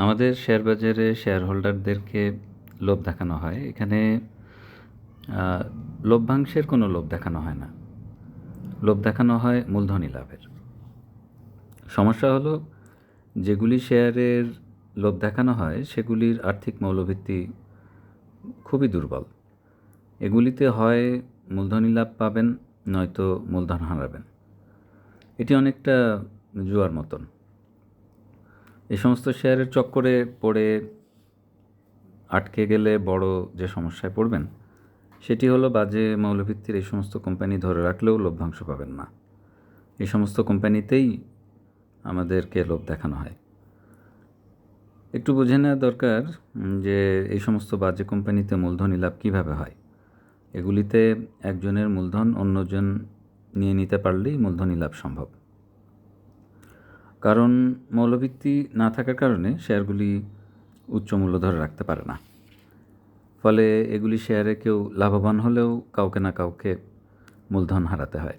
আমাদের শেয়ার বাজারে শেয়ার হোল্ডারদেরকে লোভ দেখানো হয়। এখানে লভ্যাংশের কোনো লোভ দেখানো হয় না, লোভ দেখানো হয় মূলধনী লাভের। সমস্যা হলো, যেগুলি শেয়ারের লোভ দেখানো হয় সেগুলির আর্থিক মৌলভিত্তি খুবই দুর্বল। এগুলিতে হয় মূলধনী লাভ পাবেন, নয়তো মূলধন হারাবেন। এটি অনেকটা জুয়ার মতন। এই সমস্ত শেয়ারের চক্করে পড়ে আটকে গেলে বড় যে সমস্যায় পড়বেন সেটি হলো, বাজে মৌলভিত্তির এই সমস্ত কোম্পানি ধরে রাখলেও লভ্যাংশ পাবেন না। এই সমস্ত কোম্পানিতেই আমাদেরকে লোভ দেখানো হয়। একটু বুঝে নেওয়া দরকার যে এই সমস্ত বাজে কোম্পানিতে মূলধনী লাভ কীভাবে হয়। এগুলিতে একজনের মূলধন অন্যজন নিয়ে নিতে পারলেই মূলধনী লাভ সম্ভব। কারণ মৌলভিত্তি না থাকার কারণে শেয়ারগুলি উচ্চ মূল্য ধরে রাখতে পারে না। ফলে এগুলি শেয়ারে কেউ লাভবান হলেও কাউকে না কাউকে মূলধন হারাতে হয়।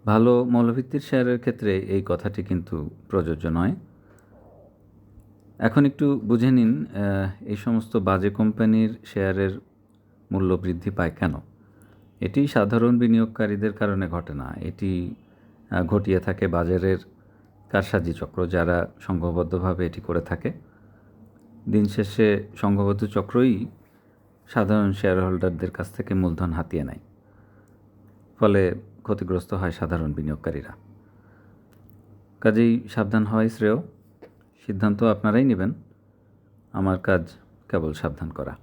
ভালো মৌলভিত্তির শেয়ারের ক্ষেত্রে এই কথাটি কিন্তু প্রযোজ্য নয়। এখন একটু বুঝে নিন, এই সমস্ত বাজে কোম্পানির শেয়ারের মূল্য বৃদ্ধি পায় কেন। এটি সাধারণ বিনিয়োগকারীদের কারণে ঘটে না, এটি ঘটিয়ে থাকে বাজারের কারসাজি চক্র, যারা সংঘবদ্ধভাবে এটি করে থাকে। দিন শেষে সংঘবদ্ধ চক্রই সাধারণ শেয়ার হোল্ডারদের কাছ থেকে মূলধন হাতিয়ে নেয়। ফলে ক্ষতিগ্রস্ত হয় সাধারণ বিনিয়োগকারীরা। কাজেই সাবধান হওয়াই শ্রেয়। সিদ্ধান্ত আপনারাই নেবেন, আমার কাজ কেবল সাবধান করা।